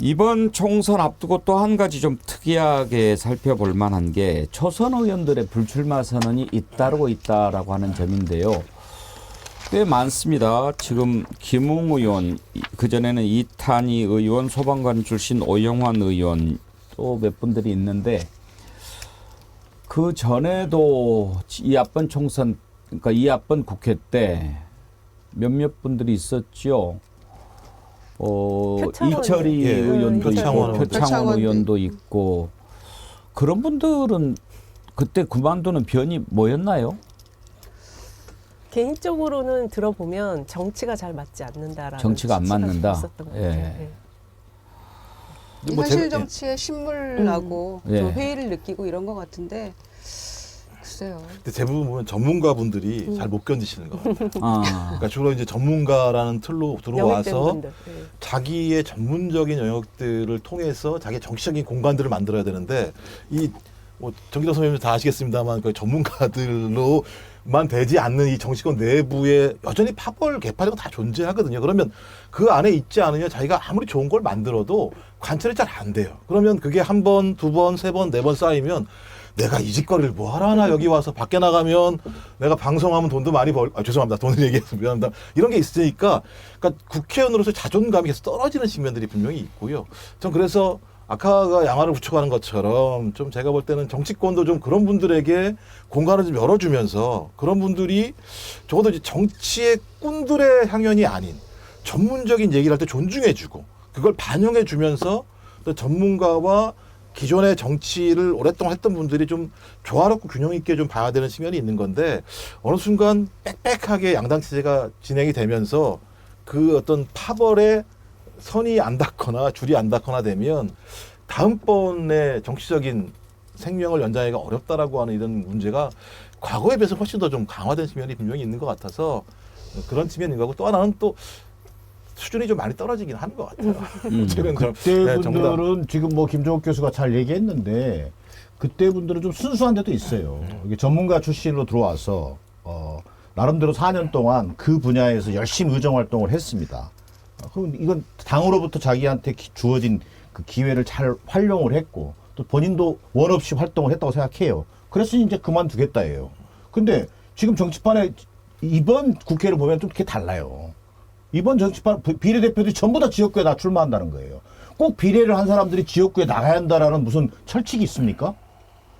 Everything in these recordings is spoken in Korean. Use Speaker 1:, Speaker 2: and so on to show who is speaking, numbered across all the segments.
Speaker 1: 이번 총선 앞두고 또 한 가지 좀 특이하게 살펴볼 만한 게 초선 의원들의 불출마 선언이 잇따르고 있다라고 하는 점인데요. 꽤 많습니다. 지금 김웅 의원, 그전에는 이탄희 의원, 소방관 출신 오영환 의원 또 몇 분들이 있는데 그 전에도 이 앞번 총선, 그러니까 이 앞번 국회 때 몇몇 분들이 있었죠. 이철희 의원도 있고 표창원 의원도 있고 그런 분들은 그때 그만두는 변이 뭐였나요?
Speaker 2: 개인적으로는 들어보면 정치가 잘 맞지 않는다라는
Speaker 1: 정치가 안 맞는다.
Speaker 2: 있었던 것 같아요.
Speaker 1: 예.
Speaker 2: 네.
Speaker 3: 현실 정치에 신물나고
Speaker 1: 예.
Speaker 3: 좀 회의를 느끼고 이런 것 같은데 글쎄요.
Speaker 4: 근데 대부분 보면 전문가분들이 잘 못 견디시는 것 같아요.
Speaker 1: 아,
Speaker 4: 그러니까 주로 이제 전문가라는 틀로
Speaker 2: 영입된
Speaker 4: 들어와서
Speaker 2: 분들. 네.
Speaker 4: 자기의 전문적인 영역들을 통해서 자기의 정치적인 공간들을 만들어야 되는데 이 뭐 정기덕 선생님 다 아시겠습니다만 그 전문가들로만 되지 않는 이 정치권 내부에 여전히 파벌 개파리가 다 존재하거든요. 그러면 그 안에 있지 않으면 자기가 아무리 좋은 걸 만들어도 관철이 잘 안 돼요. 그러면 그게 한 번, 두 번, 세 번, 네 번 쌓이면 내가 이 짓거리를 뭐 하러 하나 여기 와서 밖에 나가면 내가 방송하면 돈도 많이 죄송합니다. 돈을 얘기해서 미안합니다. 이런 게 있으니까 그러니까 국회의원으로서 자존감이 계속 떨어지는 측면들이 분명히 있고요. 전 그래서 아까가 양화를 붙여가는 것처럼 좀 제가 볼 때는 정치권도 좀 그런 분들에게 공간을 좀 열어주면서 그런 분들이 적어도 이제 정치의 꾼들의 향연이 아닌 전문적인 얘기를 할 때 존중해주고 그걸 반영해주면서 또 전문가와 기존의 정치를 오랫동안 했던 분들이 좀 조화롭고 균형 있게 좀 봐야 되는 측면이 있는 건데 어느 순간 빽빽하게 양당 체제가 진행이 되면서 그 어떤 파벌의 선이 안 닿거나 줄이 안 닿거나 되면 다음번에 정치적인 생명을 연장하기가 어렵다라고 하는 이런 문제가 과거에 비해서 훨씬 더 좀 강화된 측면이 분명히 있는 것 같아서 그런 측면인 거고 또 하나는 또 수준이 좀 많이 떨어지긴 하는 것 같아요. 최근
Speaker 5: 그때 분들은 지금 뭐 김종욱 교수가 잘 얘기했는데 그때 분들은 좀 순수한 데도 있어요. 이게 전문가 출신으로 들어와서 나름대로 4년 동안 그 분야에서 열심히 의정 활동을 했습니다. 그럼 이건 당으로부터 자기한테 주어진 그 기회를 잘 활용을 했고 또 본인도 원 없이 활동을 했다고 생각해요. 그랬으니 이제 그만두겠다예요. 근데 지금 정치판에 이번 국회를 보면 좀 그렇게 달라요. 이번 정치판 비례대표들이 전부 다 지역구에 다 출마한다는 거예요. 꼭 비례를 한 사람들이 지역구에 나가야 한다라는 무슨 철칙이 있습니까?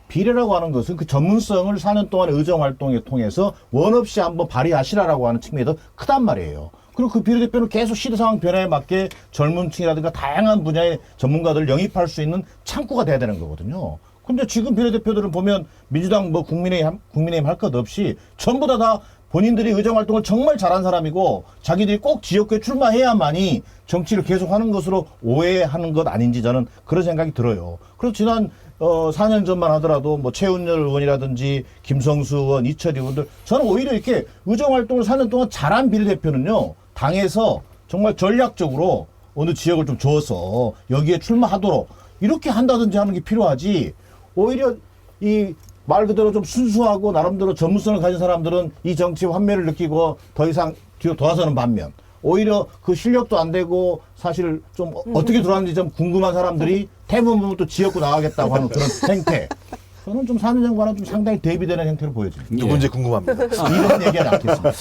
Speaker 5: 비례라고 하는 것은 그 전문성을 4년 동안의 의정활동에 통해서 원 없이 한번 발휘하시라라고 하는 측면이 더 크단 말이에요. 그리고 그 비례대표는 계속 시대 상황 변화에 맞게 젊은 층이라든가 다양한 분야의 전문가들을 영입할 수 있는 창구가 돼야 되는 거거든요. 근데 지금 비례대표들은 보면 민주당 뭐 국민의힘 할 것 없이 전부 다 본인들이 의정활동을 정말 잘한 사람이고 자기들이 꼭 지역구에 출마해야만이 정치를 계속하는 것으로 오해하는 것 아닌지 저는 그런 생각이 들어요. 그래서 지난 4년 전만 하더라도 뭐 최은열 의원이라든지 김성수 의원, 이철희 의원들 저는 오히려 이렇게 의정활동을 4년 동안 잘한 비례대표는요. 당에서 정말 전략적으로 어느 지역을 좀 줘서 여기에 출마하도록 이렇게 한다든지 하는 게 필요하지 오히려 이 말 그대로 좀 순수하고 나름대로 전문성을 가진 사람들은 이 정치 환멸을 느끼고 더 이상 뒤로 돌아서는 반면 오히려 그 실력도 안 되고 사실 좀 어떻게 돌아가는지 좀 궁금한 사람들이 대부분 또 지역구 나가겠다고 하는 그런 행태. 저는 좀 4년 전과는 좀 상당히 대비되는 행태를 보여집니다.
Speaker 4: 누군지 궁금합니다.
Speaker 5: 이런 얘기하지 않겠습니다.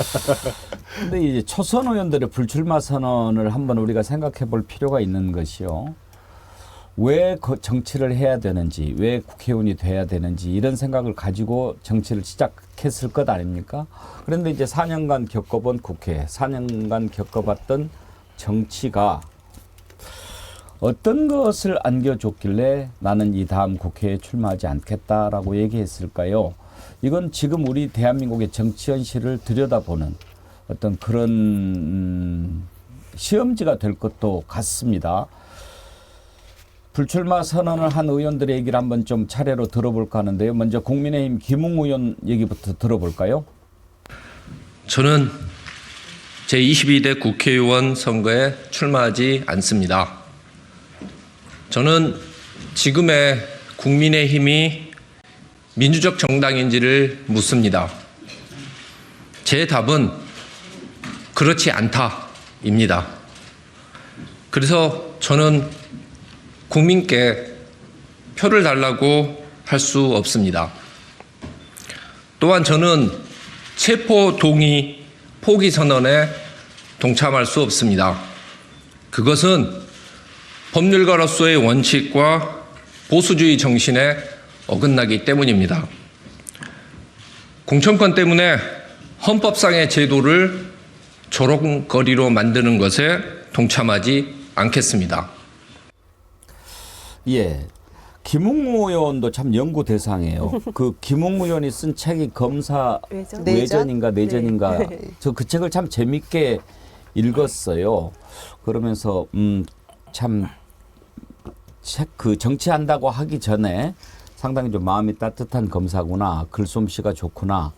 Speaker 1: 근데 이제 초선 의원들의 불출마 선언을 한번 우리가 생각해 볼 필요가 있는 것이요. 왜 정치를 해야 되는지, 왜 국회의원이 돼야 되는지 이런 생각을 가지고 정치를 시작했을 것 아닙니까? 그런데 이제 4년간 겪어본 국회, 4년간 겪어봤던 정치가 어떤 것을 안겨줬길래 나는 이 다음 국회에 출마하지 않겠다라고 얘기했을까요? 이건 지금 우리 대한민국의 정치 현실을 들여다보는 어떤 그런 시험지가 될 것도 같습니다. 불출마 선언을 한 의원들의 얘기를 한번 좀 차례로 들어볼까 하는데요. 먼저 국민의힘 김웅 의원 얘기부터 들어볼까요?
Speaker 6: 저는 제22대 국회의원 선거에 출마하지 않습니다. 저는 지금의 국민의힘이 민주적 정당인지를 묻습니다. 제 답은 그렇지 않다입니다. 그래서 저는 국민께 표를 달라고 할 수 없습니다. 또한 저는 체포 동의 포기 선언에 동참할 수 없습니다. 그것은 법률가로서의 원칙과 보수주의 정신에 어긋나기 때문입니다. 공천권 때문에 헌법상의 제도를 조롱거리로 만드는 것에 동참하지 않겠습니다.
Speaker 1: 예. 김웅 의원도 참 연구 대상이에요. 그 김웅 의원이 쓴 책이 검사
Speaker 2: 외전?
Speaker 1: 외전인가 내전인가.
Speaker 2: 네.
Speaker 1: 저 그 책을 참 재밌게 읽었어요. 그러면서 참 책 그 정치한다고 하기 전에 상당히 좀 마음이 따뜻한 검사구나. 글솜씨가 좋구나.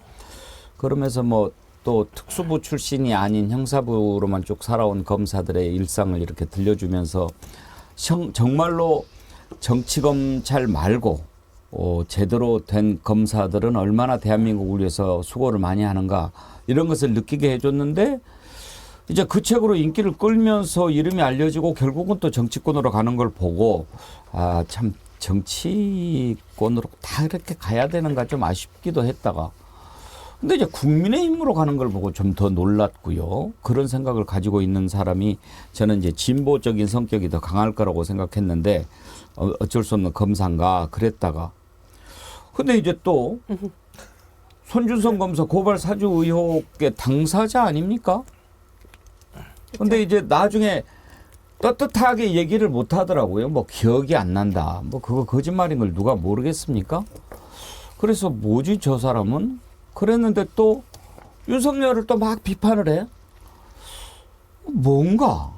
Speaker 1: 그러면서 뭐 또 특수부 출신이 아닌 형사부로만 쭉 살아온 검사들의 일상을 이렇게 들려주면서 정말로 정치검찰 말고 제대로 된 검사들은 얼마나 대한민국을 위해서 수고를 많이 하는가 이런 것을 느끼게 해줬는데 이제 그 책으로 인기를 끌면서 이름이 알려지고 결국은 또 정치권으로 가는 걸 보고 아, 참 정치권으로 다 이렇게 가야 되는가 좀 아쉽기도 했다가 근데 이제 국민의힘으로 가는 걸 보고 좀 더 놀랐고요. 그런 생각을 가지고 있는 사람이 저는 이제 진보적인 성격이 더 강할 거라고 생각했는데 어쩔 수 없는 검사인가 그랬다가 근데 이제 또 손준성 검사 고발 사주 의혹의 당사자 아닙니까? 근데 이제 나중에 떳떳하게 얘기를 못 하더라고요. 뭐 기억이 안 난다. 뭐 그거 거짓말인 걸 누가 모르겠습니까? 그래서 뭐지 저 사람은? 그랬는데 또 윤석열을 또 막 비판을 해. 뭔가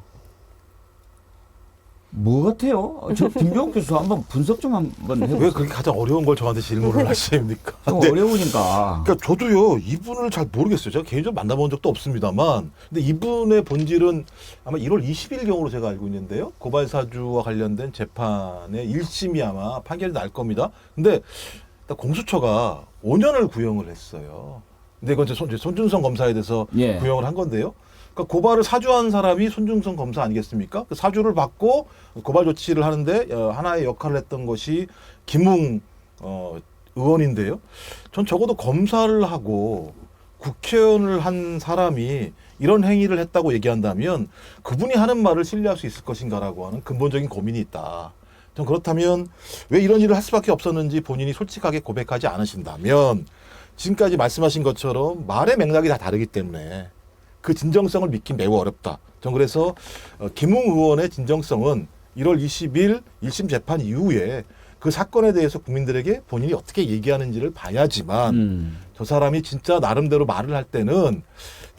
Speaker 1: 뭐 같아요? 저 김종욱 교수 한번 분석 좀 한번
Speaker 4: 왜
Speaker 1: 해보세요.
Speaker 4: 그렇게 가장 어려운 걸 저한테 질문을 하십니까?
Speaker 1: 좀
Speaker 4: 근데
Speaker 1: 어려우니까.
Speaker 4: 그러니까 저도요 이분을 잘 모르겠어요. 제가 개인적으로 만나본 적도 없습니다만, 근데 이분의 본질은 아마 1월 20일 경으로 제가 알고 있는데요. 고발 사주와 관련된 재판의 1심이 아마 판결이 날 겁니다. 근데 일단 공수처가 5년을 구형을 했어요. 근데 이건 이제 손준성 검사에 대해서
Speaker 1: 예.
Speaker 4: 구형을 한 건데요. 그러니까 고발을 사주한 사람이 손준성 검사 아니겠습니까? 그 사주를 받고 고발 조치를 하는데 하나의 역할을 했던 것이 김웅 의원인데요. 전 적어도 검사를 하고 국회의원을 한 사람이 이런 행위를 했다고 얘기한다면 그분이 하는 말을 신뢰할 수 있을 것인가라고 하는 근본적인 고민이 있다. 전 그렇다면 왜 이런 일을 할 수밖에 없었는지 본인이 솔직하게 고백하지 않으신다면 지금까지 말씀하신 것처럼 말의 맥락이 다 다르기 때문에 그 진정성을 믿기 매우 어렵다. 전 그래서 김웅 의원의 진정성은 1월 20일 1심 재판 이후에 그 사건에 대해서 국민들에게 본인이 어떻게 얘기하는지를 봐야지만 저 사람이 진짜 나름대로 말을 할 때는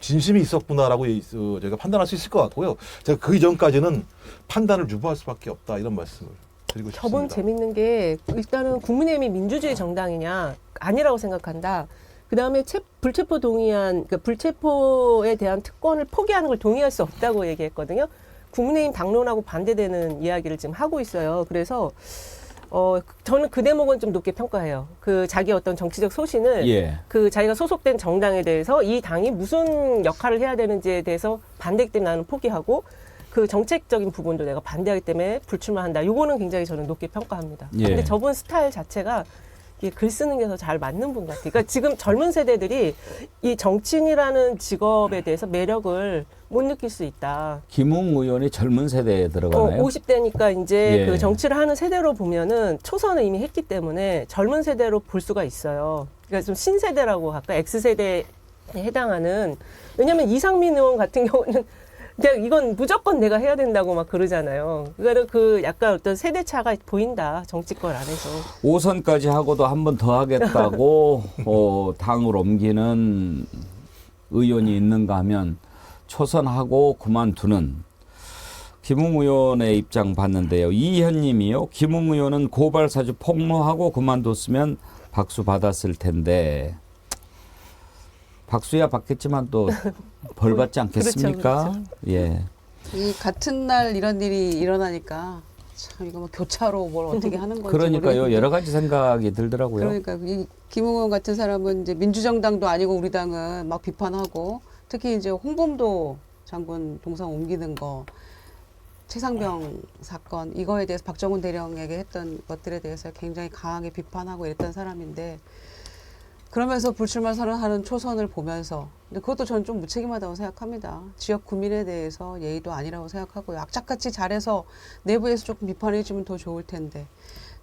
Speaker 4: 진심이 있었구나라고 저희가 판단할 수 있을 것 같고요. 제가 그 이전까지는 판단을 유보할 수밖에 없다 이런 말씀을 드리고 싶습니다.
Speaker 2: 저번 재밌는 게 일단은 국민의힘이 민주주의 정당이냐 아니라고 생각한다. 그다음에 불체포 동의안, 그러니까 불체포에 대한 특권을 포기하는 걸 동의할 수 없다고 얘기했거든요. 국민의힘 당론하고 반대되는 이야기를 지금 하고 있어요. 그래서 저는 그 대목은 좀 높게 평가해요. 그 자기 어떤 정치적 소신을
Speaker 1: 예.
Speaker 2: 그 자기가 소속된 정당에 대해서 이 당이 무슨 역할을 해야 되는지에 대해서 반대이기 때문에 나는 포기하고 그 정책적인 부분도 내가 반대하기 때문에 불출마한다. 요거는 굉장히 저는 높게 평가합니다.
Speaker 1: 예.
Speaker 2: 근데 저분 스타일 자체가 이게 글 쓰는 게 더 잘 맞는 분 같아요. 그러니까 지금 젊은 세대들이 이 정치인이라는 직업에 대해서 매력을 못 느낄 수 있다.
Speaker 1: 김웅 의원이 젊은 세대에 들어가나요?
Speaker 2: 50대니까 이제
Speaker 1: 예.
Speaker 2: 그 정치를 하는 세대로 보면은 초선을 이미 했기 때문에 젊은 세대로 볼 수가 있어요. 그러니까 좀 신세대라고 할까? X세대에 해당하는. 왜냐면 이상민 의원 같은 경우는 그냥 이건 무조건 내가 해야 된다고 막 그러잖아요. 그러니까 그 약간 어떤 세대 차가 보인다. 정치권 안에서.
Speaker 1: 5선까지 하고도 한 번 더 하겠다고 당을 옮기는 의원이 있는가 하면 초선하고 그만두는 김웅 의원의 입장 봤는데요. 이현님이요. 김웅 의원은 고발 사주 폭로하고 그만뒀으면 박수 받았을 텐데 박수야 받겠지만 또 벌 받지 않겠습니까?
Speaker 2: 그렇죠.
Speaker 1: 예.
Speaker 3: 이 같은 날 이런 일이 일어나니까 참 이거 뭐 교차로 뭘 어떻게 하는 건지
Speaker 1: 그러니까요.
Speaker 3: 모르겠는데.
Speaker 1: 여러 가지 생각이 들더라고요.
Speaker 3: 그러니까 이 김웅 의원 같은 사람은 이제 민주정당도 아니고 우리 당은 막 비판하고 특히 이제 홍범도 장군 동상 옮기는 거 최상병 사건 이거에 대해서 박정훈 대령에게 했던 것들에 대해서 굉장히 강하게 비판하고 이랬던 사람인데 그러면서 불출마 선언하는 초선을 보면서 근데 그것도 저는 좀 무책임하다고 생각합니다. 지역 구민에 대해서 예의도 아니라고 생각하고요. 악착같이 잘해서 내부에서 조금 비판해 주면 더 좋을 텐데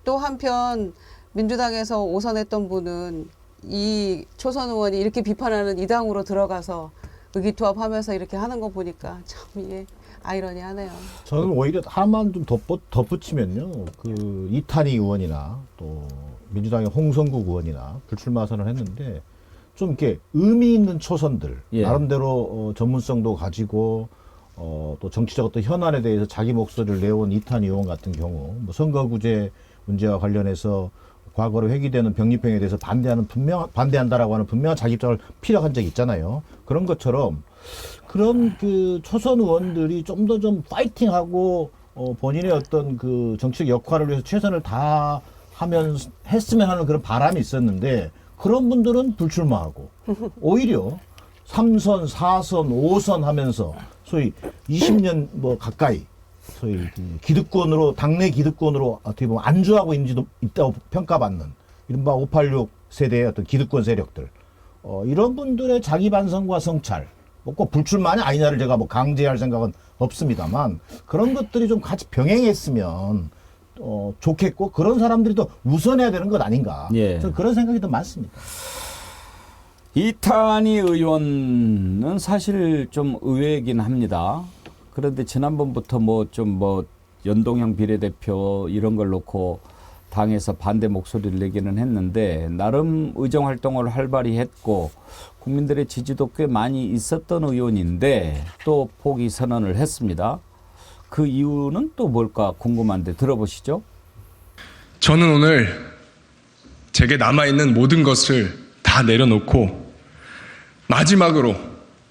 Speaker 3: 또 한편 민주당에서 오선했던 분은 이 초선 의원이 이렇게 비판하는 이 당으로 들어가서 의기투합하면서 이렇게 하는 거 보니까 참 이게 아이러니하네요.
Speaker 5: 저는 오히려 하나만 좀 덧붙이면요. 그 이탄희 의원이나 또 민주당의 홍성국 의원이나 불출마 선언했는데 좀 이렇게 의미 있는 초선들
Speaker 1: 예.
Speaker 5: 나름대로 전문성도 가지고 또 정치적 어떤 현안에 대해서 자기 목소리를 내온 이탄희 의원 같은 경우 뭐 선거구제 문제와 관련해서 과거로 회귀되는 병립형에 대해서 반대한다라고 하는 분명한 자기 입장을 피력한 적이 있잖아요. 그런 것처럼 그런 그 초선 의원들이 좀 더 좀 파이팅하고 본인의 어떤 그 정치적 역할을 위해서 최선을 했으면 하는 그런 바람이 있었는데 그런 분들은 불출마하고 오히려 3선, 4선, 5선 하면서 소위 20년 뭐 가까이 소위 그 기득권으로 당내 기득권으로 어떻게 보면 안주하고 있는지도 있다고 평가받는 이른바 586 세대의 어떤 기득권 세력들 이런 분들의 자기 반성과 성찰 뭐 꼭 불출마냐 아니냐를 제가 뭐 강제할 생각은 없습니다만 그런 것들이 좀 같이 병행했으면 좋겠고 그런 사람들이 더 우선해야 되는 것 아닌가
Speaker 1: 예.
Speaker 5: 저는 그런 생각이 더 많습니다.
Speaker 1: 이탄희 의원은 사실 좀 의외이긴 합니다. 그런데 지난번부터 뭐 연동형 비례대표 이런 걸 놓고 당에서 반대 목소리를 내기는 했는데 나름 의정 활동을 활발히 했고 국민들의 지지도 꽤 많이 있었던 의원인데 또 포기 선언을 했습니다. 그 이유는 또 뭘까 궁금한데 들어보시죠.
Speaker 6: 저는 오늘 제게 남아있는 모든 것을 다 내려놓고 마지막으로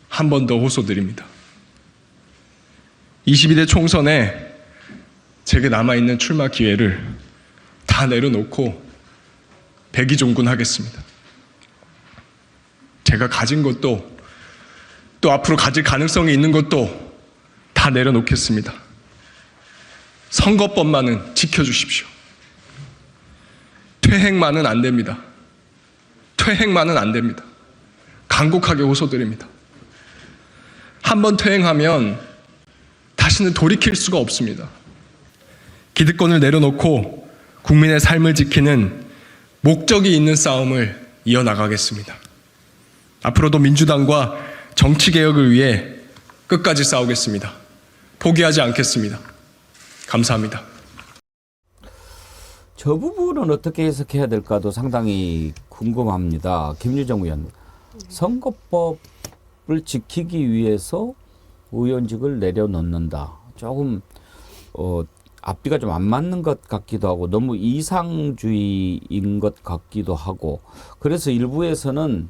Speaker 6: 한 번 더 호소드립니다. 22대 총선에 제게 남아있는 출마 기회를 다 내려놓고 백의종군하겠습니다. 제가 가진 것도 또 앞으로 가질 가능성이 있는 것도 다 내려놓겠습니다. 선거법만은 지켜주십시오. 퇴행만은 안 됩니다. 퇴행만은 안 됩니다. 간곡하게 호소드립니다. 한번 퇴행하면 다시는 돌이킬 수가 없습니다. 기득권을 내려놓고 국민의 삶을 지키는 목적이 있는 싸움을 이어나가겠습니다. 앞으로도 민주당과 정치개혁을 위해 끝까지 싸우겠습니다. 포기하지 않겠습니다. 감사합니다.
Speaker 1: 저 부분은 어떻게 해석해야 될까도 상당히 궁금합니다. 김유정 의원. 선거법을 지키기 위해서 의원직을 내려놓는다. 조금 앞뒤가 좀 안 맞는 것 같기도 하고 너무 이상주의인 것 같기도 하고 그래서 일부에서는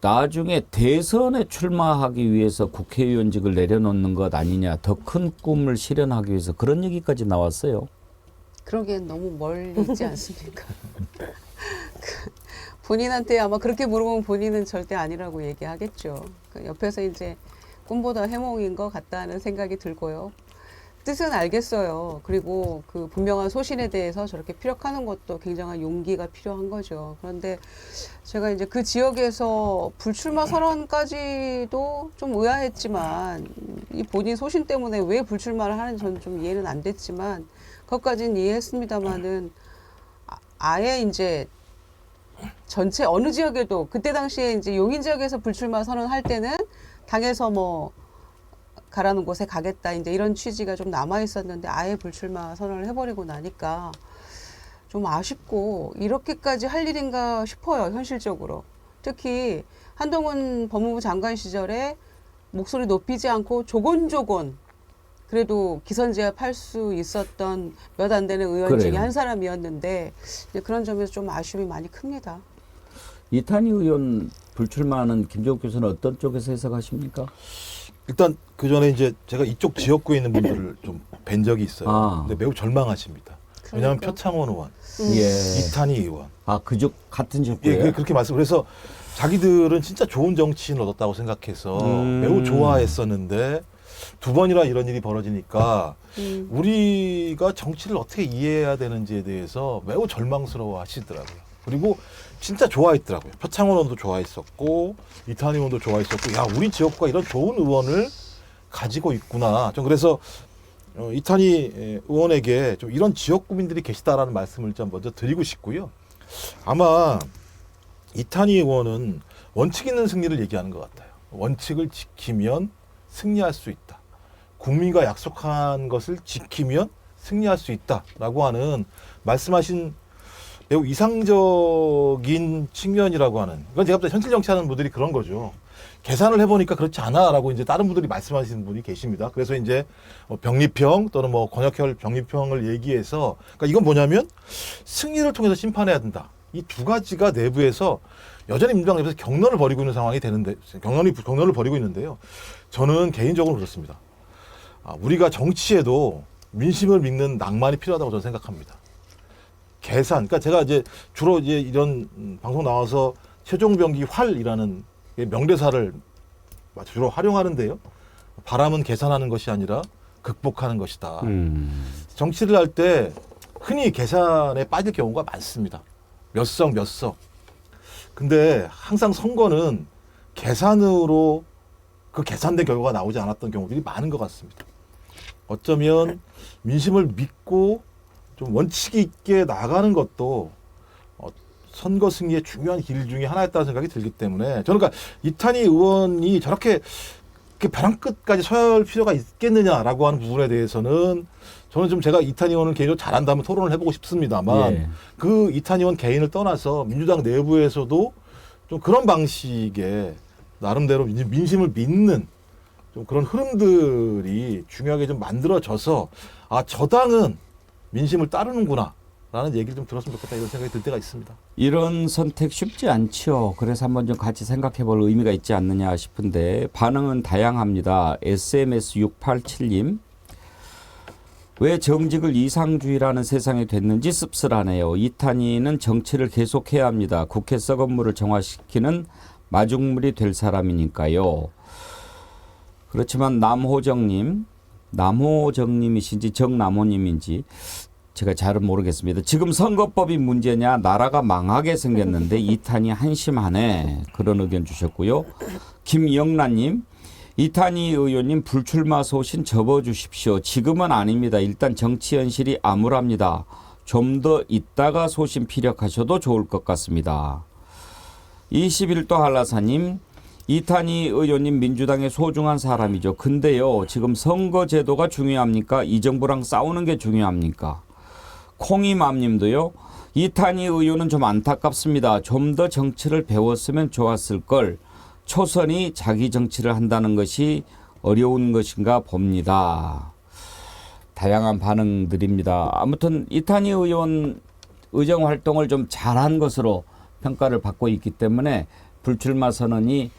Speaker 1: 나중에 대선에 출마하기 위해서 국회의원직을 내려놓는 것 아니냐 더 큰 꿈을 실현하기 위해서 그런 얘기까지 나왔어요.
Speaker 3: 그러기엔 너무 멀리 있지 않습니까? 본인한테 아마 그렇게 물어보면 본인은 절대 아니라고 얘기하겠죠. 옆에서 이제 꿈보다 해몽인 것 같다는 생각이 들고요. 뜻은 알겠어요. 그리고 그 분명한 소신에 대해서 저렇게 피력하는 것도 굉장한 용기가 필요한 거죠. 그런데 제가 이제 그 지역에서 불출마 선언까지도 좀 의아했지만 이 본인 소신 때문에 왜 불출마를 하는지 저는 좀 이해는 안 됐지만 그것까지는 이해했습니다만은 아예 이제 전체 어느 지역에도 그때 당시에 이제 용인 지역에서 불출마 선언할 때는 당에서 뭐 가라는 곳에 가겠다 이제 이런 취지가 좀 남아 있었는데 아예 불출마 선언을 해버리고 나니까 좀 아쉽고 이렇게까지 할 일인가 싶어요. 현실적으로 특히 한동훈 법무부 장관 시절에 목소리 높이지 않고 조곤조곤 그래도 기선제압할 수 있었던 몇 안 되는 의원 중에
Speaker 1: 그래요.
Speaker 3: 한 사람이었는데 이제 그런 점에서 좀 아쉬움이 많이 큽니다.
Speaker 1: 이탄희 의원 불출마하는 김종욱 교수는 어떤 쪽에서 해석하십니까?
Speaker 4: 일단 그 전에 이제 제가 이쪽 지역구에 있는 분들을 좀 뵌 적이 있어요.
Speaker 1: 아.
Speaker 4: 근데 매우 절망하십니다. 왜냐하면
Speaker 3: 그러니까.
Speaker 4: 표창원 의원,
Speaker 1: 예.
Speaker 4: 이탄희 의원,
Speaker 1: 그쪽 같은 지역구예요?
Speaker 4: 예, 그렇게 말씀. 그래서 자기들은 진짜 좋은 정치인을 얻었다고 생각해서 매우 좋아했었는데 두 번이나 이런 일이 벌어지니까 우리가 정치를 어떻게 이해해야 되는지에 대해서 매우 절망스러워 하시더라고요. 그리고 진짜 좋아했더라고요. 표창원 의원도 좋아했었고 이탄희 의원도 좋아했었고 야 우리 지역구가 이런 좋은 의원을 가지고 있구나. 좀 그래서 이탄희 의원에게 좀 이런 지역구민들이 계시다라는 말씀을 좀 먼저 드리고 싶고요. 아마 이탄희 의원은 원칙 있는 승리를 얘기하는 것 같아요. 원칙을 지키면 승리할 수 있다. 국민과 약속한 것을 지키면 승리할 수 있다라고 하는 말씀하신 매우 이상적인 측면이라고 하는. 이건 제가 볼 때 현실 정치하는 분들이 그런 거죠. 계산을 해보니까 그렇지 않아라고 이제 다른 분들이 말씀하시는 분이 계십니다. 그래서 이제 병립형 또는 뭐 권역형 병립형을 얘기해서 그러니까 이건 뭐냐면 승리를 통해서 심판해야 된다. 이 두 가지가 내부에서 여전히 민주당 내부에서 경론을 벌이고 있는 상황이 되는데 경론을 벌이고 있는데요. 저는 개인적으로 그렇습니다. 우리가 정치에도 민심을 믿는 낭만이 필요하다고 저는 생각합니다. 계산. 그러니까 제가 이제 주로 이제 이런 방송 나와서 최종병기 활이라는 명대사를 주로 활용하는데요. 바람은 계산하는 것이 아니라 극복하는 것이다. 정치를 할 때 흔히 계산에 빠질 경우가 많습니다. 몇 석. 근데 항상 선거는 계산으로 그 계산된 결과가 나오지 않았던 경우들이 많은 것 같습니다. 어쩌면 민심을 믿고 좀 원칙 있게 나가는 것도 선거 승리의 중요한 길 중에 하나였다는 생각이 들기 때문에 저는 그러니까 이탄희 의원이 저렇게 벼랑 끝까지 서야 할 필요가 있겠느냐라고 하는 부분에 대해서는 저는 좀 제가 이탄희 의원을 개인적으로 잘한다면 토론을 해보고 싶습니다만
Speaker 1: 예.
Speaker 4: 그 이탄희 의원 개인을 떠나서 민주당 내부에서도 좀 그런 방식의 나름대로 민심을 믿는 좀 그런 흐름들이 중요하게 좀 만들어져서 저 당은 민심을 따르는구나 라는 얘기를 좀 들었으면 좋겠다 이런 생각이 들 때가 있습니다.
Speaker 1: 이런 선택 쉽지 않죠. 그래서 한번 좀 같이 생각해 볼 의미가 있지 않느냐 싶은데 반응은 다양합니다. SMS687님. 왜 정직을 이상주의라는 세상이 됐는지 씁쓸하네요. 이탄희는 정치를 계속해야 합니다. 국회 썩은 물을 정화시키는 마중물이 될 사람이니까요. 그렇지만 남호정님이신지 정남호님인지 제가 잘은 모르겠습니다. 지금 선거법이 문제냐 나라가 망하게 생겼는데 이탄희 한심하네. 그런 의견 주셨고요. 김영란님. 이탄희 의원님 불출마 소신 접어주십시오. 지금은 아닙니다. 일단 정치 현실이 암울합니다. 좀 더 있다가 소신 피력하셔도 좋을 것 같습니다. 21도 한라사님. 이탄희 의원님 민주당의 소중한 사람이죠. 근데요 지금 선거제도가 중요합니까? 이 정부랑 싸우는 게 중요합니까? 콩이맘님도요. 이탄희 의원은 좀 안타깝습니다. 좀 더 정치를 배웠으면 좋았을 걸. 초선이 자기 정치를 한다는 것이 어려운 것인가 봅니다. 다양한 반응들입니다. 아무튼 이탄희 의원 의정 활동을 좀 잘한 것으로 평가를 받고 있기 때문에 불출마 선언이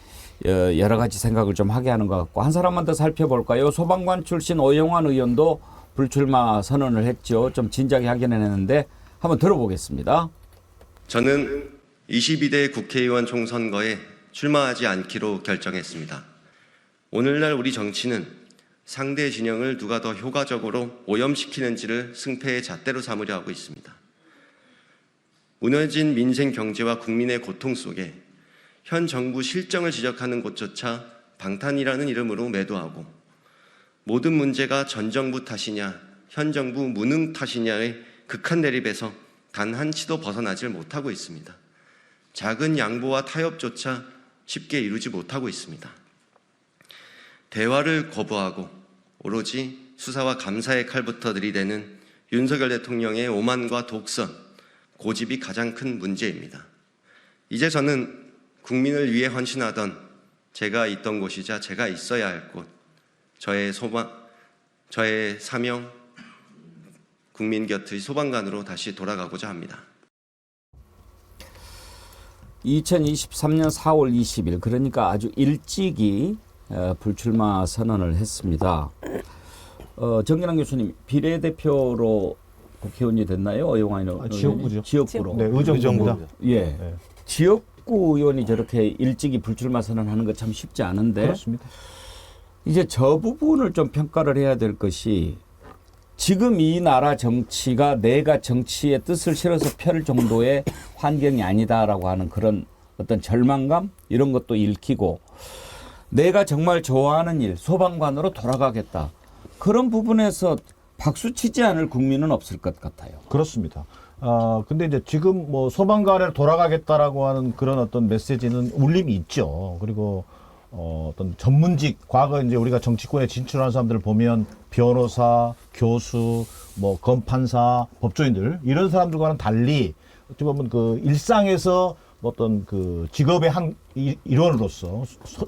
Speaker 1: 여러 가지 생각을 좀 하게 하는 것 같고 한 사람만 더 살펴볼까요? 소방관 출신 오영환 의원도 불출마 선언을 했죠. 좀 진작에 하긴 했는데 한번 들어보겠습니다.
Speaker 7: 저는 22대 국회의원 총선거에 출마하지 않기로 결정했습니다. 오늘날 우리 정치는 상대 진영을 누가 더 효과적으로 오염시키는지를 승패의 잣대로 삼으려 하고 있습니다. 무너진 민생 경제와 국민의 고통 속에 현 정부 실정을 지적하는 곳조차 방탄이라는 이름으로 매도하고 모든 문제가 전 정부 탓이냐 현 정부 무능 탓이냐의 극한 대립에서 단 한치도 벗어나질 못하고 있습니다. 작은 양보와 타협조차 쉽게 이루지 못하고 있습니다. 대화를 거부하고 오로지 수사와 감사의 칼부터 들이대는 윤석열 대통령의 오만과 독선, 고집이 가장 큰 문제입니다. 이제 저는 국민을 위해 헌신하던 제가 있던 곳이자 제가 있어야 할 곳, 저의 사명, 국민 곁의 소방관으로 다시 돌아가고자 합니다.
Speaker 1: 2023년 4월 20일 그러니까 아주 일찍이 불출마 선언을 했습니다. 정기랑 교수님 비례대표로 국회의원이 됐나요? 오영환 의원이?
Speaker 5: 지역구죠.
Speaker 1: 지역구로.
Speaker 5: 네, 의정부입니다.
Speaker 1: 예.
Speaker 5: 네.
Speaker 1: 지역구 의원이 저렇게 일찍이 불출마 선언하는 거 참 쉽지 않은데
Speaker 5: 그렇습니다.
Speaker 1: 이제 저 부분을 좀 평가를 해야 될 것이 지금 이 나라 정치가 내가 정치의 뜻을 실어서 펼 정도의 환경이 아니다라고 하는 그런 어떤 절망감 이런 것도 읽히고 내가 정말 좋아하는 일 소방관으로 돌아가겠다. 그런 부분에서 박수 치지 않을 국민은 없을 것 같아요.
Speaker 5: 그렇습니다. 근데 이제 지금 뭐 소방관에 돌아가겠다라고 하는 그런 어떤 메시지는 울림이 있죠. 그리고 어떤 전문직, 과거 이제 우리가 정치권에 진출한 사람들을 보면 변호사, 교수, 뭐 검판사, 법조인들 이런 사람들과는 달리 어떻게 보면 그 일상에서 어떤 그 직업의 한 일원으로서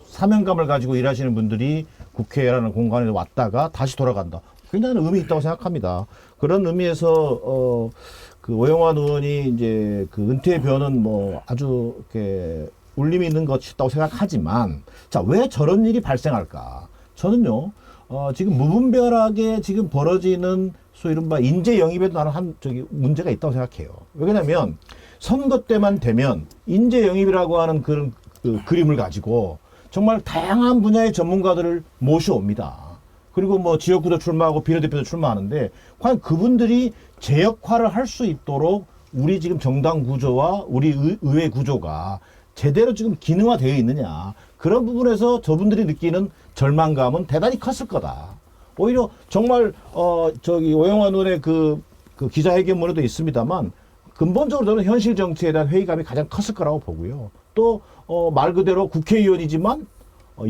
Speaker 5: 사명감을 가지고 일하시는 분들이 국회라는 공간에 왔다가 다시 돌아간다. 굉장히 의미 있다고 생각합니다. 그런 의미에서 그 오영환 의원이 이제 그 은퇴 변은 뭐 아주 이렇게 울림이 있는 것이라고 생각하지만 자, 왜 저런 일이 발생할까? 저는요, 지금 무분별하게 지금 벌어지는 소위 이른바 인재 영입에도 나는 문제가 있다고 생각해요. 왜냐면 선거 때만 되면 인재 영입이라고 하는 그런 그 그림을 가지고 정말 다양한 분야의 전문가들을 모셔옵니다. 그리고 뭐 지역구도 출마하고 비례대표도 출마하는데 과연 그분들이 제 역할을 할 수 있도록 우리 지금 정당 구조와 우리 의회 구조가 제대로 지금 기능화되어 있느냐. 그런 부분에서 저분들이 느끼는 절망감은 대단히 컸을 거다. 오히려 정말 오영환 의원의 그 기자회견문에도 있습니다만 근본적으로 저는 현실 정치에 대한 회의감이 가장 컸을 거라고 보고요. 또 말 그대로 국회의원이지만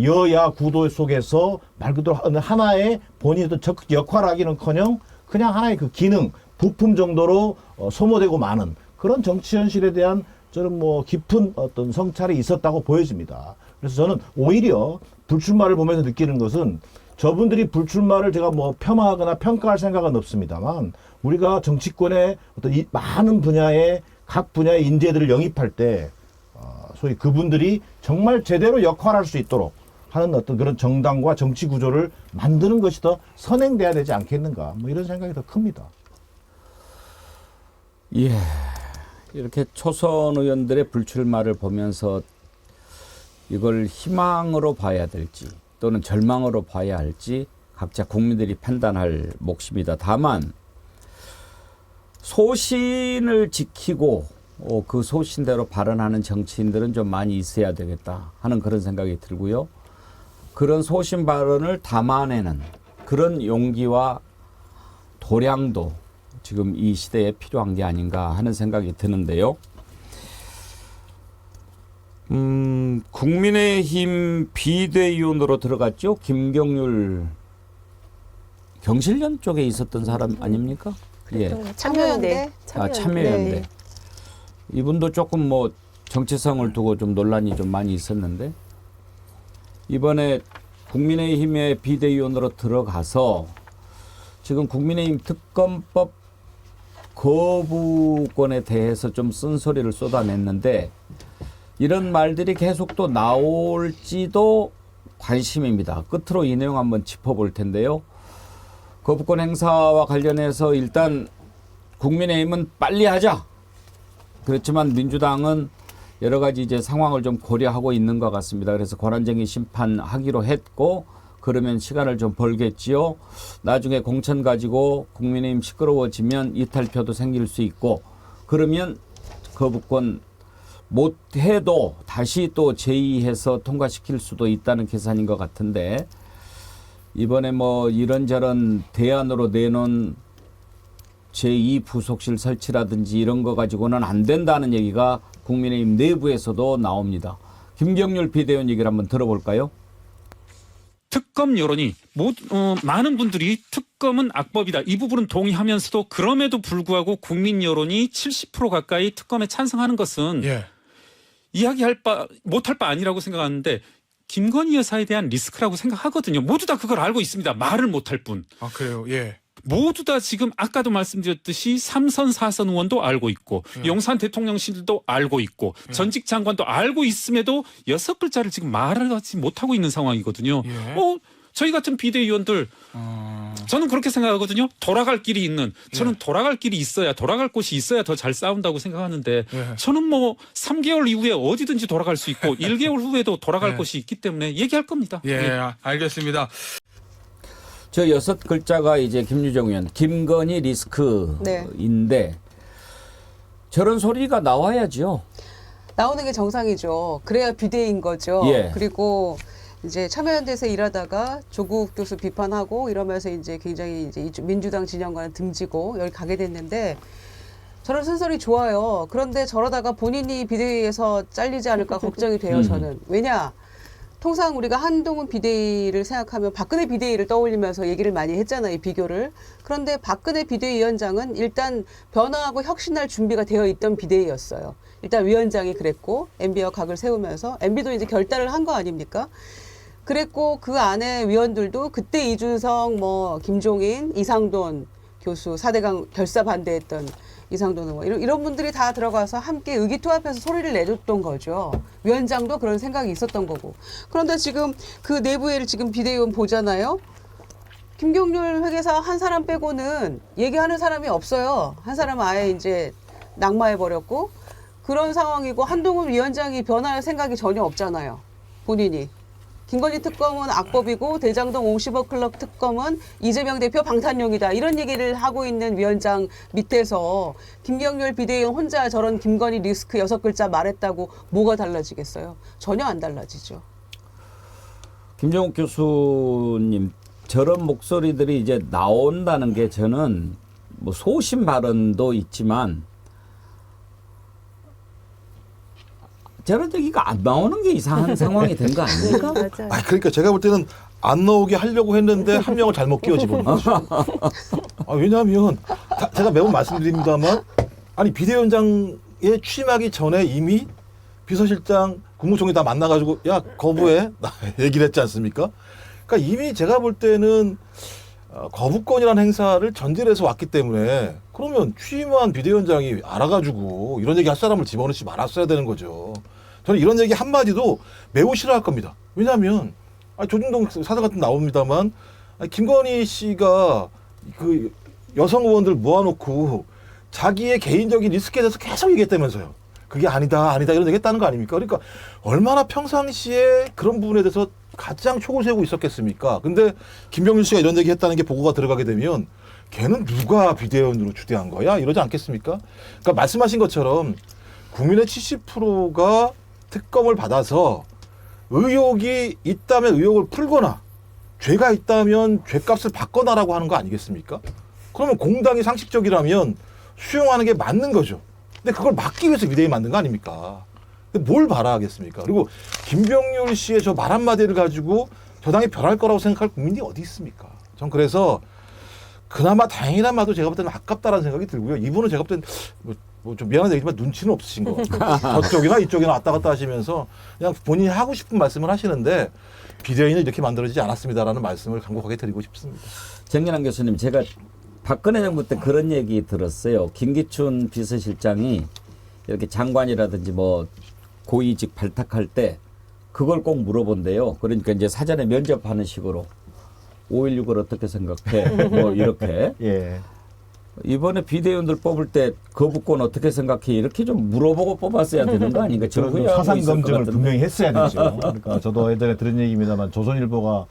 Speaker 5: 여야 구도 속에서 말 그대로 하나의 본인의 적극 역할을 하기는커녕 그냥 하나의 그 기능, 부품 정도로 소모되고 마는 그런 정치 현실에 대한 저는 뭐 깊은 어떤 성찰이 있었다고 보여집니다. 그래서 저는 오히려 불출마를 보면서 느끼는 것은 저분들이 불출마를 제가 뭐 폄하하거나 평가할 생각은 없습니다만 우리가 정치권의 어떤 이 많은 분야의 각 분야의 인재들을 영입할 때 소위 그분들이 정말 제대로 역할할 수 있도록 하는 어떤 그런 정당과 정치 구조를 만드는 것이 더 선행돼야 되지 않겠는가 뭐 이런 생각이 더 큽니다.
Speaker 1: 예. 이렇게 초선 의원들의 불출마를 보면서 이걸 희망으로 봐야 될지 또는 절망으로 봐야 할지 각자 국민들이 판단할 몫입니다. 다만 소신을 지키고 그 소신대로 발언하는 정치인들은 좀 많이 있어야 되겠다 하는 그런 생각이 들고요. 그런 소신 발언을 담아내는 그런 용기와 도량도 지금 이 시대에 필요한 게 아닌가 하는 생각이 드는데요. 국민의힘 비대위원으로 들어갔죠. 김경률 경실련 쪽에 있었던 사람 아닙니까? 예.
Speaker 3: 참여연대.
Speaker 1: 참여연대.
Speaker 2: 네.
Speaker 1: 이분도 조금 뭐 정체성을 두고 좀 논란이 좀 많이 있었는데 이번에 국민의힘의 비대위원으로 들어가서 지금 국민의힘 특검법 거부권에 대해서 좀 쓴소리를 쏟아냈는데 이런 말들이 계속 또 나올지도 관심입니다. 끝으로 이 내용 한번 짚어볼 텐데요. 거부권 행사와 관련해서 일단 국민의힘은 빨리 하자. 그렇지만 민주당은 여러 가지 이제 상황을 좀 고려하고 있는 것 같습니다. 그래서 권한쟁의 심판하기로 했고 그러면 시간을 좀 벌겠지요. 나중에 공천 가지고 국민의힘 시끄러워지면 이탈표도 생길 수 있고 그러면 거부권 못해도 다시 또 제의해서 통과시킬 수도 있다는 계산인 것 같은데 이번에 뭐 이런저런 대안으로 내놓은 제2부속실 설치라든지 이런 거 가지고는 안 된다는 얘기가 국민의힘 내부에서도 나옵니다. 김경률 비대위원 얘기를 한번 들어볼까요?
Speaker 8: 특검 여론이 많은 분들이 특검은 악법이다. 이 부분은 동의하면서도 그럼에도 불구하고 국민 여론이 70% 가까이 특검에 찬성하는 것은 이야기할 바 못할 바 아니라고 생각하는데 김건희 여사에 대한 리스크라고 생각하거든요. 모두 다 그걸 알고 있습니다. 말을 못할 뿐.
Speaker 9: 아 그래요? 예.
Speaker 8: 모두 다 지금 아까도 말씀드렸듯이 3선 4선 의원도 알고 있고 용산 대통령실도 알고 있고 전직 장관도 알고 있음에도 6글자를 지금 말하지 못하고 있는 상황이거든요. 저희 같은 비대위원들 저는 그렇게 생각하거든요. 돌아갈 길이 있는. 저는 돌아갈 길이 있어야, 돌아갈 곳이 있어야 더 잘 싸운다고 생각하는데 저는 뭐 3개월 이후에 어디든지 돌아갈 수 있고 1개월 후에도 돌아갈 곳이 있기 때문에 얘기할 겁니다.
Speaker 9: 알겠습니다.
Speaker 1: 저 6글자가 이제 김유정 의원, 김건희 리스크인데 저런 소리가 나와야죠.
Speaker 3: 나오는 게 정상이죠. 그래야 비대위인 거죠.
Speaker 1: 예.
Speaker 3: 그리고 이제 참여연대에서 일하다가 조국 교수 비판하고 이러면서 이제 굉장히 이제 민주당 진영과는 등지고 여기 가게 됐는데 저런 순서리 좋아요. 그런데 저러다가 본인이 비대위에서 잘리지 않을까 걱정이 돼요. 저는. 왜냐? 통상 우리가 한동훈 비대위를 생각하면 박근혜 비대위를 떠올리면서 얘기를 많이 했잖아요. 이 비교를. 그런데 박근혜 비대위원장은 일단 변화하고 혁신할 준비가 되어 있던 비대위였어요. 일단 위원장이 그랬고 MB와 각을 세우면서 MB도 이제 결단을 한 거 아닙니까? 그랬고 그 안에 위원들도 그때 이준석, 뭐 김종인, 이상돈 교수 4대강 결사 반대했던 이상돈 의원 이런 분들이 다 들어가서 함께 의기투합해서 소리를 내줬던 거죠. 위원장도 그런 생각이 있었던 거고. 그런데 지금 그 내부에 지금 비대위원 보잖아요. 김경률 회계사 한 사람 빼고는 얘기하는 사람이 없어요. 한 사람은 아예 이제 낙마해버렸고 그런 상황이고 한동훈 위원장이 변할 생각이 전혀 없잖아요. 본인이. 김건희 특검은 악법이고 대장동 50억 클럽 특검은 이재명 대표 방탄용이다. 이런 얘기를 하고 있는 위원장 밑에서 김경률 비대위원 혼자 저런 김건희 리스크 6글자 말했다고 뭐가 달라지겠어요? 전혀 안 달라지죠.
Speaker 1: 김정욱 교수님, 저런 목소리들이 이제 나온다는 게 저는 뭐 소신 발언도 있지만 저런 얘기가 안 나오는 게 이상한 상황이 된 거 아닙니까?
Speaker 2: 맞아요.
Speaker 4: 아, 그러니까 제가 볼 때는 안 나오게 하려고 했는데 한 명을 잘못 끼워 집어넣은 거죠. 왜냐하면 제가 매번 말씀드립니다만 아니 비대위원장에 취임하기 전에 이미 비서실장 국무총리 다 만나가지고 야 거부해 얘기를 했지 않습니까? 그러니까 이미 제가 볼 때는 거부권이라는 행사를 전제로 해서 왔기 때문에 그러면 취임한 비대위원장이 알아가지고 이런 얘기 할 사람을 집어넣지 말았어야 되는 거죠. 저는 이런 얘기 한마디도 매우 싫어할 겁니다. 왜냐하면 조중동 사태 같은 나옵니다만 김건희 씨가 그 여성 의원들 모아놓고 자기의 개인적인 리스크에 대해서 계속 얘기했다면서요. 그게 아니다 이런 얘기 했다는 거 아닙니까? 그러니까 얼마나 평상시에 그런 부분에 대해서 가장 촉을 세우고 있었겠습니까? 근데 김병률 씨가 이런 얘기 했다는 게 보고가 들어가게 되면 걔는 누가 비대위원으로 주대한 거야? 이러지 않겠습니까? 그러니까 말씀하신 것처럼 국민의 70%가 특검을 받아서 의혹이 있다면 의혹을 풀거나 죄가 있다면 죄값을 받거나라고 하는 거 아니겠습니까? 그러면 공당이 상식적이라면 수용하는 게 맞는 거죠. 근데 그걸 막기 위해서 비대위 만든 거 아닙니까? 근데 뭘 바라겠습니까? 그리고 김병률 씨의 저 말 한마디를 가지고 저 당이 변할 거라고 생각할 국민이 어디 있습니까? 전 그래서 그나마 다행이란 말도 제가 볼 때는 아깝다라는 생각이 들고요. 이분은 제가 볼 때는 뭐 좀 미안한 얘기지만 눈치는 없으신 것 같아요. 저쪽이나 이쪽이나 왔다 갔다 하시면서 그냥 본인이 하고 싶은 말씀을 하시는데 비대위는 이렇게 만들어지지 않았습니다라는 말씀을 간곡하게 드리고 싶습니다.
Speaker 1: 정연한 교수님, 제가 박근혜 정부 때 그런 얘기 들었어요. 김기춘 비서실장이 이렇게 장관이라든지 뭐 고위직 발탁할 때 그걸 꼭 물어본대요. 그러니까 이제 사전에 면접하는 식으로 5.16을 어떻게 생각해? 뭐 이렇게.
Speaker 5: 예.
Speaker 1: 이번에 비대위원들 뽑을 때 거부권 어떻게 생각해? 이렇게 좀 물어보고 뽑았어야 되는 거 아닌가?
Speaker 5: 그런 사상 검증을 분명히 했어야 되죠. 그러니까 저도 예전에 들은 얘기입니다만 조선일보가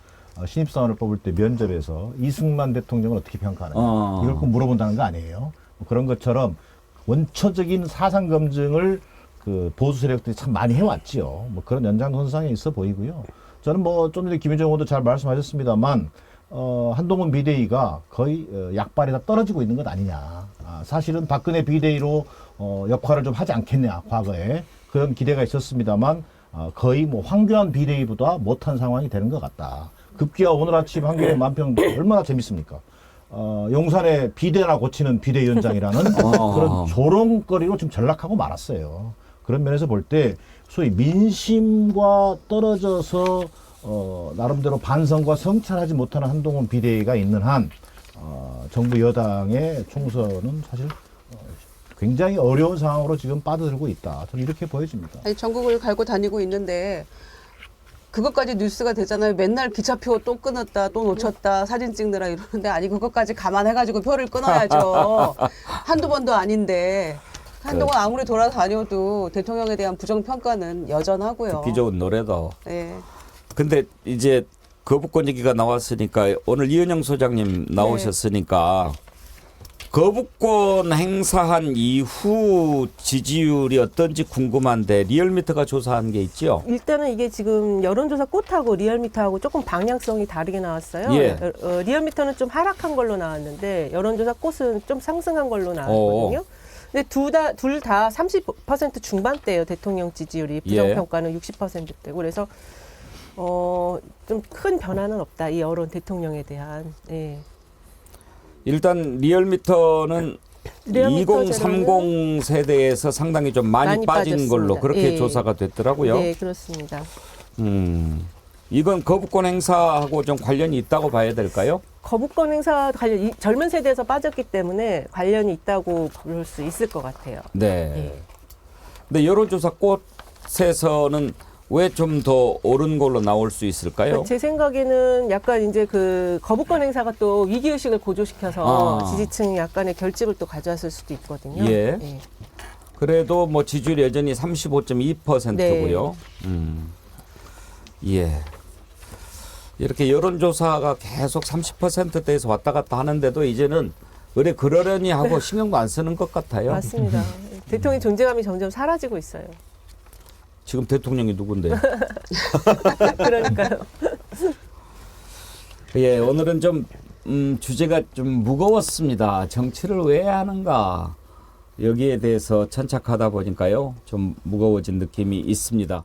Speaker 5: 신입사원을 뽑을 때 면접에서 이승만 대통령을 어떻게 평가하느냐 이걸 꼭 물어본다는 거 아니에요. 그런 것처럼 원초적인 사상 검증을 그 보수 세력들이 참 많이 해왔지요. 뭐 그런 연장선상에 있어 보이고요. 저는 뭐 좀 전에 김유정 의원도 잘 말씀하셨습니다만 한동훈 비대위가 거의 약발에다 떨어지고 있는 것 아니냐. 사실은 박근혜 비대위로 역할을 좀 하지 않겠냐 과거에 그런 기대가 있었습니다만 거의 뭐 황교안 비대위보다 못한 상황이 되는 것 같다. 급기야 오늘 아침 한겨레 만평 얼마나 재밌습니까? 용산에 비대나 고치는 비대위원장이라는 그런 조롱거리로 지금 전락하고 말았어요. 그런 면에서 볼 때 소위 민심과 떨어져서 나름대로 반성과 성찰하지 못하는 한동훈 비대위가 있는 한 정부 여당의 총선은 사실 굉장히 어려운 상황으로 지금 빠져들고 있다. 저는 이렇게 보여집니다.
Speaker 3: 아니, 전국을 갈고 다니고 있는데 그것까지 뉴스가 되잖아요. 맨날 기차표 또 끊었다, 또 놓쳤다, 사진 찍느라 이러는데 아니 그것까지 감안해가지고 표를 끊어야죠. 한두 번도 아닌데 한동안 아무리 돌아다녀도 대통령에 대한 부정평가는 여전하고요.
Speaker 1: 듣기 좋은 노래도.
Speaker 3: 네.
Speaker 1: 근데 이제 거부권 얘기가 나왔으니까 오늘 이은영 소장님 나오셨으니까 거부권 행사한 이후 지지율이 어떤지 궁금한데 리얼미터가 조사한 게 있죠?
Speaker 2: 일단은 이게 지금 여론조사 꽃하고 리얼미터하고 조금 방향성이 다르게 나왔어요.
Speaker 1: 예.
Speaker 2: 리얼미터는 좀 하락한 걸로 나왔는데 여론조사 꽃은 좀 상승한 걸로 나왔거든요. 근데 둘 다 30% 중반대예요. 대통령 지지율이. 부정평가는 60%대고. 그래서 좀 큰 변화는 없다. 이 여론 대통령에 대한. 예.
Speaker 1: 일단 리얼미터는
Speaker 2: 리얼미터
Speaker 1: 2030 세대에서 상당히 좀 많이 빠진
Speaker 2: 빠졌습니다.
Speaker 1: 걸로 그렇게
Speaker 2: 예.
Speaker 1: 조사가 됐더라고요.
Speaker 2: 네, 그렇습니다.
Speaker 1: 이건 거부권 행사하고 좀 관련이 있다고 봐야 될까요?
Speaker 2: 거부권 행사 관련 젊은 세대에서 빠졌기 때문에 관련이 있다고 볼 수 있을 것 같아요.
Speaker 1: 네.
Speaker 2: 예.
Speaker 1: 근데 여론조사 꽃에서는 왜 좀 더 오른 걸로 나올 수 있을까요?
Speaker 2: 제 생각에는 약간 이제 그 거부권 행사가 또 위기의식을 고조시켜서 지지층 약간의 결집을 또 가져왔을 수도 있거든요.
Speaker 1: 예. 그래도 뭐 지지율 여전히 35.2%고요. 예. 이렇게 여론조사가 계속 30%대에서 왔다 갔다 하는데도 이제는 의뢰 그러려니 하고 신경도 안 쓰는 것 같아요.
Speaker 2: 맞습니다. 대통령의 존재감이 점점 사라지고 있어요.
Speaker 1: 지금 대통령이 누군데요?
Speaker 2: 그러니까요.
Speaker 1: 예, 오늘은 좀 주제가 좀 무거웠습니다. 정치를 왜 하는가? 여기에 대해서 천착하다 보니까요. 좀 무거워진 느낌이 있습니다.